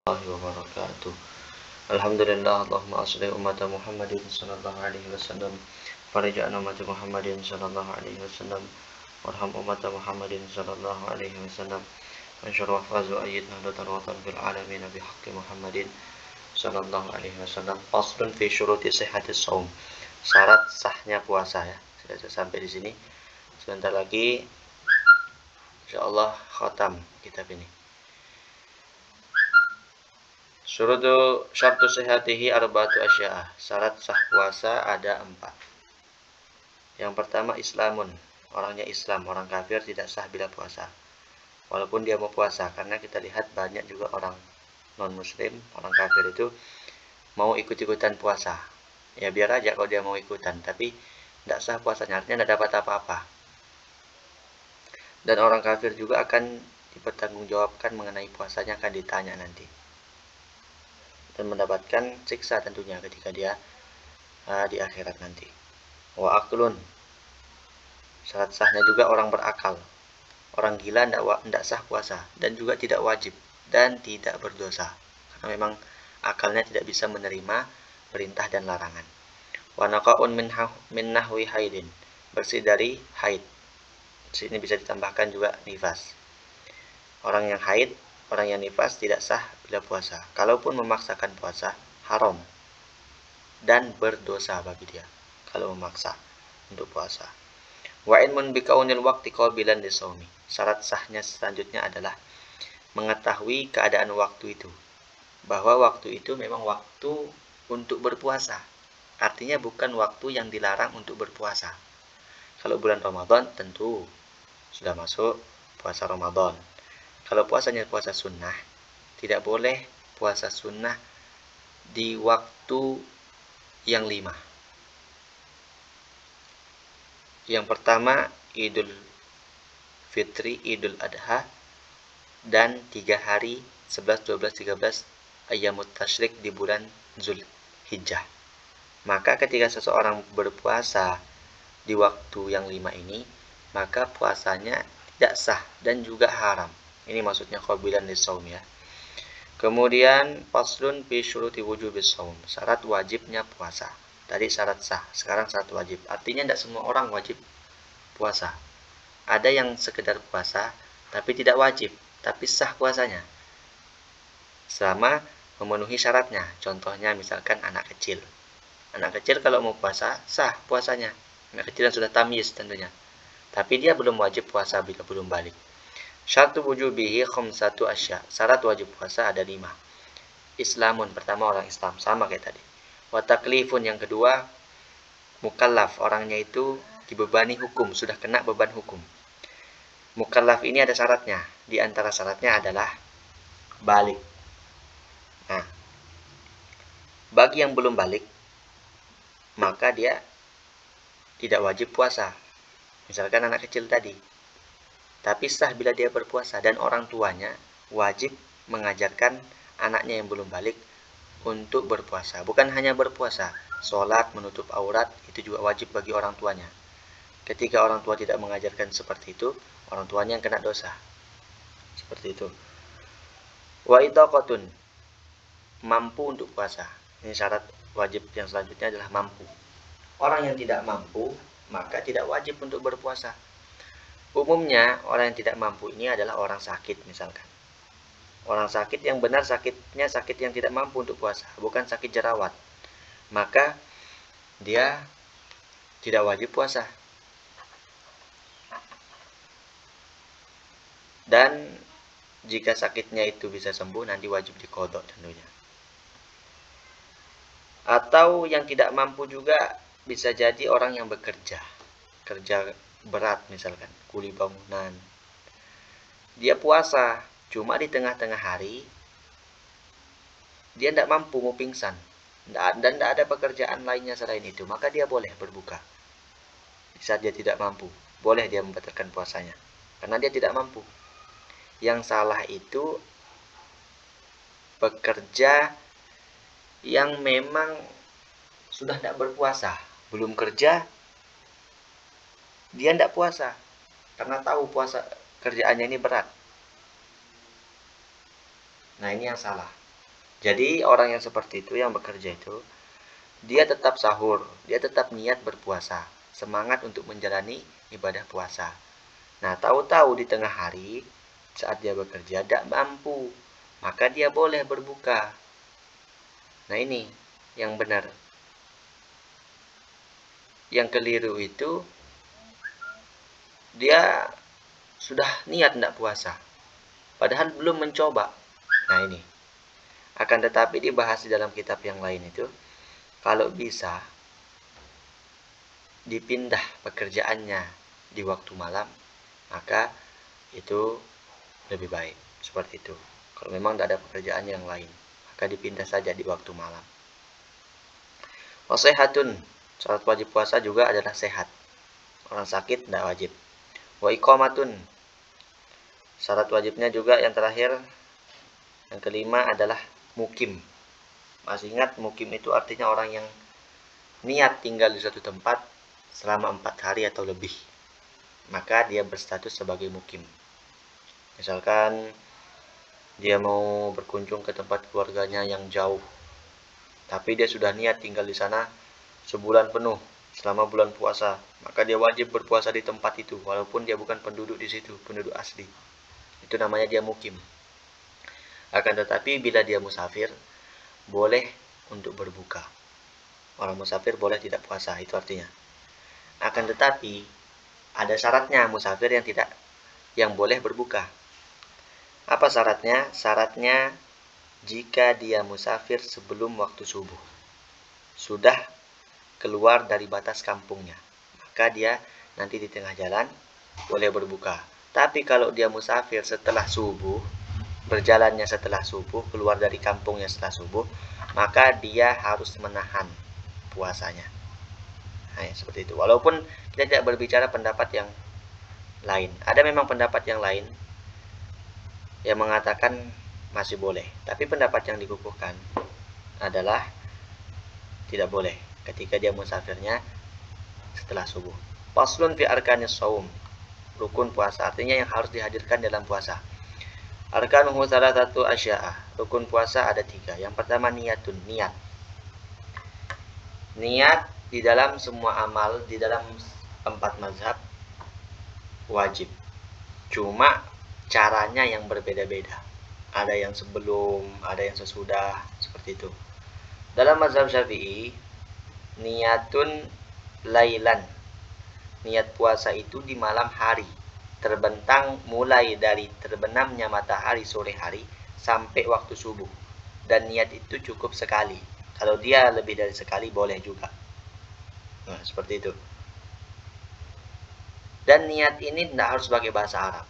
wabarakatuh. Alhamdulillah, Allahumma asli umat Muhammadin sallallahu alaihi wasallam, farij an umat Muhammadin sallallahu alaihi wasallam, warham umat Muhammadin sallallahu alaihi wasallam, ansyur wa fazu ayyid nahdatan watan fil alamin bihaqqi Muhammadin sallallahu alaihi wasallam. Faslun fi syuruti sihhatis shaum. Syarat sahnya puasa ya. Sudah sampai di sini. Sebentar lagi insyaallah khatam kitab ini. Syartu sihatihi arba'atu asya'a. Syarat sah puasa ada 4. Yang pertama islamun. Orangnya Islam, orang kafir tidak sah bila puasa. Walaupun dia mau puasa, karena kita lihat banyak juga orang non-muslim, orang kafir itu mau ikut-ikutan puasa. Ya biar aja kalau dia mau ikutan, tapi tidak sah puasanya, artinya tidak dapat apa-apa. Dan orang kafir juga akan dipertanggungjawabkan mengenai puasanya, akan ditanya nanti. Dan mendapatkan siksa tentunya ketika dia di akhirat nanti. Wa aklun. Syarat sahnya juga orang berakal. Orang gila tidak sah puasa dan juga tidak wajib dan tidak berdosa. Karena memang akalnya tidak bisa menerima perintah dan larangan. Wa naqa'un min nahwi haidin. Bersih dari haid. Sini bisa ditambahkan juga nifas. Orang yang haid, orang yang nifas tidak sah bila puasa. Kalaupun memaksakan puasa, haram dan berdosa bagi dia kalau memaksa untuk puasa. Wa ilmun bikaunil waqti qabilan lisaumi. Syarat sahnya selanjutnya adalah mengetahui keadaan waktu itu. Bahwa waktu itu memang waktu untuk berpuasa. Artinya bukan waktu yang dilarang untuk berpuasa. Kalau bulan Ramadan tentu sudah masuk puasa Ramadan. Kalau puasanya puasa sunnah, tidak boleh puasa sunnah di waktu yang 5. Yang pertama Idul Fitri, Idul Adha, dan 3 hari 11, 12, 13 Ayyamut Tasyrik di bulan Zulhijjah. Maka ketika seseorang berpuasa di waktu yang 5 ini, maka puasanya tidak sah dan juga haram. Ini maksudnya qabilan lisaum ya. Kemudian faslun fi syuruti wujubis shaum. Syarat wajibnya puasa. Tadi syarat sah, sekarang syarat wajib. Artinya tidak semua orang wajib puasa. Ada yang sekedar puasa tapi tidak wajib, tapi sah puasanya. Selama memenuhi syaratnya. Contohnya misalkan anak kecil. Anak kecil kalau mau puasa, sah puasanya. Anak kecil yang sudah tamyiz tentunya. Tapi dia belum wajib puasa bila belum balik. Syartu wujubihi khamsatu asya. Syarat wajib puasa ada 5. Islamun, pertama orang Islam, sama kayak tadi. Wa taklifun, yang kedua mukallaf, orangnya itu dibebani hukum, sudah kena beban hukum. Mukallaf ini ada syaratnya. Di antara syaratnya adalah balik. Nah, bagi yang belum balik, maka dia tidak wajib puasa. Misalkan anak kecil tadi. Tapi sah bila dia berpuasa, dan orang tuanya wajib mengajarkan anaknya yang belum balik untuk berpuasa. Bukan hanya berpuasa, sholat, menutup aurat, itu juga wajib bagi orang tuanya. Ketika orang tua tidak mengajarkan seperti itu, orang tuanya yang kena dosa. Seperti itu. Wa itaqatun, mampu untuk puasa. Ini syarat wajib yang selanjutnya adalah mampu. Orang yang tidak mampu, maka tidak wajib untuk berpuasa. Umumnya orang yang tidak mampu ini adalah orang sakit misalkan. Orang sakit yang benar sakitnya sakit yang tidak mampu untuk puasa, bukan sakit jerawat. Maka dia tidak wajib puasa. Dan jika sakitnya itu bisa sembuh, nanti wajib diqadha tentunya. Atau yang tidak mampu juga bisa jadi orang yang bekerja. Kerja berat misalkan, kuli bangunan. Dia puasa, cuma di tengah-tengah hari dia tidak mampu, mau pingsan. Dan tidak ada pekerjaan lainnya selain itu, maka dia boleh berbuka. Di saat dia tidak mampu, boleh dia membatalkan puasanya. Karena dia tidak mampu. Yang salah itu pekerja yang memang sudah tidak berpuasa, belum kerja, dia tidak puasa karena tahu puasa kerjaannya ini berat. Nah, ini yang salah. Jadi orang yang seperti itu, yang bekerja itu, dia tetap sahur, dia tetap niat berpuasa, semangat untuk menjalani ibadah puasa. Nah, tahu-tahu di tengah hari, saat dia bekerja, tidak mampu, maka dia boleh berbuka. Nah, ini yang benar. Yang keliru itu, dia sudah niat tidak puasa, padahal belum mencoba. Nah, ini. Akan tetapi dibahas di dalam kitab yang lain itu, kalau bisa dipindah pekerjaannya di waktu malam, maka itu lebih baik. Seperti itu. Kalau memang tidak ada pekerjaan yang lain, maka dipindah saja di waktu malam. Wasehatun, syarat wajib puasa juga adalah sehat. Orang sakit tidak wajib. Wa iqamatun, syarat wajibnya juga yang terakhir, yang kelima adalah mukim. Masih ingat mukim itu artinya orang yang niat tinggal di suatu tempat selama 4 hari atau lebih, maka dia berstatus sebagai mukim. Misalkan dia mau berkunjung ke tempat keluarganya yang jauh, tapi dia sudah niat tinggal di sana sebulan penuh selama bulan puasa, maka dia wajib berpuasa di tempat itu walaupun dia bukan penduduk di situ, penduduk asli. Itu namanya dia mukim. Akan tetapi bila dia musafir, boleh untuk berbuka. Orang musafir boleh tidak puasa, itu artinya. Akan tetapi ada syaratnya musafir yang boleh berbuka. Apa syaratnya? Syaratnya jika dia musafir sebelum waktu subuh, sudah keluar dari batas kampungnya, maka dia nanti di tengah jalan boleh berbuka. Tapi kalau dia musafir setelah subuh, berjalannya setelah subuh, keluar dari kampungnya setelah subuh, maka dia harus menahan puasanya. Nah, seperti itu. Walaupun kita tidak berbicara pendapat yang lain. Ada memang pendapat yang lain yang mengatakan masih boleh. Tapi pendapat yang dikukuhkan adalah tidak boleh ketika dia musafirnya setelah subuh. Faslun fi arkanis shaum. Rukun puasa, artinya yang harus dihadirkan dalam puasa. Arkanuhu salasatu asya'a. Rukun puasa ada 3. Yang pertama niyatun, niat. Niat di dalam semua amal, di dalam 4 mazhab wajib. Cuma caranya yang berbeda-beda. Ada yang sebelum, ada yang sesudah, seperti itu. Dalam mazhab Syafi'i, niyatun lailan. Niat puasa itu di malam hari, terbentang mulai dari terbenamnya matahari sore hari sampai waktu subuh. Dan niat itu cukup sekali. Kalau dia lebih dari sekali boleh juga. Nah, seperti itu. Dan niat ini tidak harus pakai bahasa Arab.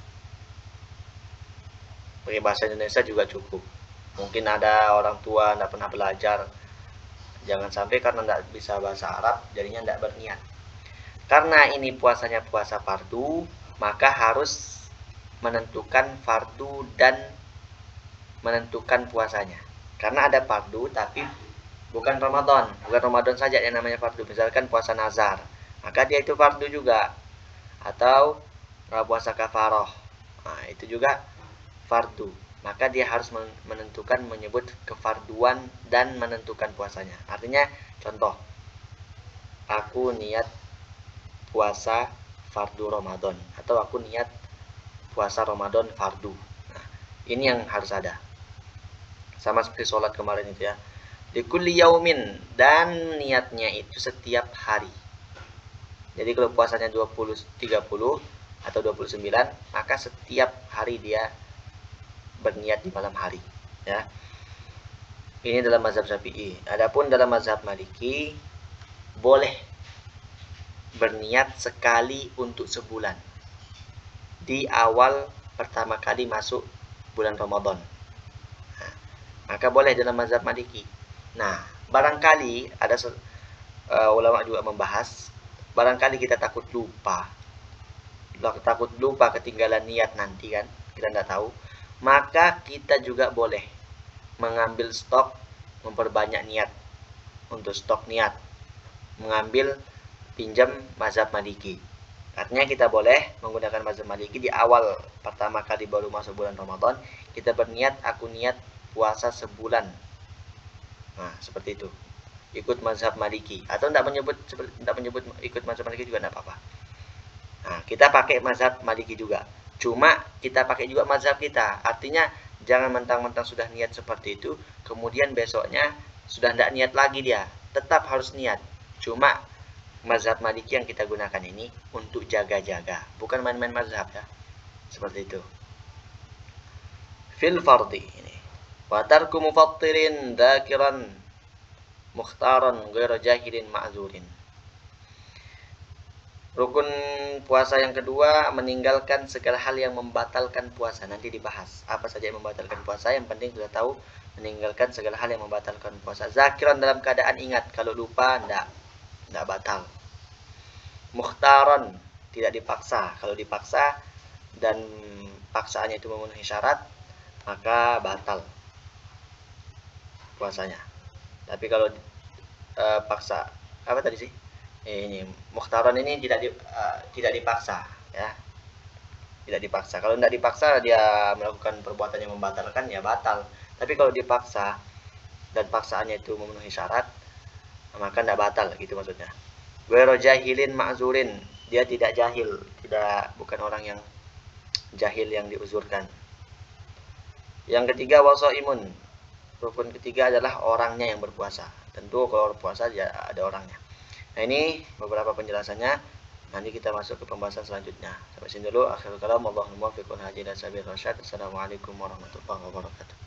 Pakai bahasa Indonesia juga cukup. Mungkin ada orang tua tidak pernah belajar. Jangan sampai karena tidak bisa bahasa Arab, jadinya tidak berniat. Karena ini puasanya puasa fardu, maka harus menentukan fardu dan menentukan puasanya. Karena ada fardu tapi bukan Ramadan. Bukan Ramadan saja yang namanya fardu. Misalkan puasa nazar, maka dia itu fardu juga. Atau puasa kafaroh, nah, itu juga fardu. Maka dia harus menentukan, menyebut kefarduan dan menentukan puasanya. Artinya contoh, aku niat puasa fardu Ramadan, atau aku niat puasa Ramadan fardu. Nah, ini yang harus ada. Sama seperti sholat kemarin itu ya. Likulli yaumin, dan niatnya itu setiap hari. Jadi kalau puasanya 20, 30 atau 29, maka setiap hari dia berniat di malam hari, ya. Ini dalam mazhab Syafi'i. Adapun dalam mazhab Maliki, boleh berniat sekali untuk sebulan di awal pertama kali masuk bulan Ramadan. Nah, maka boleh dalam mazhab Maliki. Nah, barangkali ada ulama juga membahas, barangkali kita takut lupa ketinggalan niat nanti kan, kita tidak tahu, maka kita juga boleh mengambil stok, memperbanyak niat untuk stok niat, mengambil pinjam mazhab Maliki. Artinya kita boleh menggunakan mazhab Maliki di awal pertama kali baru masuk bulan Ramadan, kita berniat, aku niat puasa sebulan Nah, seperti itu. Ikut mazhab Maliki atau tidak menyebut ikut mazhab Maliki juga tidak apa-apa. Nah, kita pakai mazhab Maliki juga. Cuma kita pakai juga mazhab kita. Artinya jangan mentang-mentang sudah niat seperti itu, kemudian besoknya sudah tidak niat lagi dia. Tetap harus niat. Cuma mazhab Maliki yang kita gunakan ini untuk jaga-jaga, bukan main-main mazhab ya. Seperti itu. Fil fardi ini. Wa tarku mufattirin dzakiran mukhtaran ghairu jahilin ma'zurin. Rukun puasa yang kedua, meninggalkan segala hal yang membatalkan puasa. Nanti dibahas apa saja yang membatalkan puasa. Yang penting sudah tahu meninggalkan segala hal yang membatalkan puasa. Zakiran dalam keadaan ingat, kalau lupa enggak batal. Mukhtaran, tidak dipaksa. Kalau dipaksa dan paksaannya itu memenuhi syarat, maka batal puasanya. Tapi kalau paksa, apa tadi sih? Ini mukhtaran ini tidak dipaksa ya, tidak dipaksa. Kalau tidak dipaksa dia melakukan perbuatan yang membatalkan ya batal. Tapi kalau dipaksa dan paksaannya itu memenuhi syarat, maka tidak batal gitu maksudnya. Ghairu jahilin ma'zurin, dia tidak jahil, bukan orang yang jahil yang diuzurkan. Yang ketiga wasaimun, rukun ketiga adalah orangnya yang berpuasa. Tentu kalau berpuasa ada orangnya. Nah, ini beberapa penjelasannya. Nanti kita masuk ke pembahasan selanjutnya. Sampai sini dulu. Akhirul kalam. Wallahul muwaffiq wal hadi ila sabil rasyad. Assalamualaikum warahmatullahi wabarakatuh.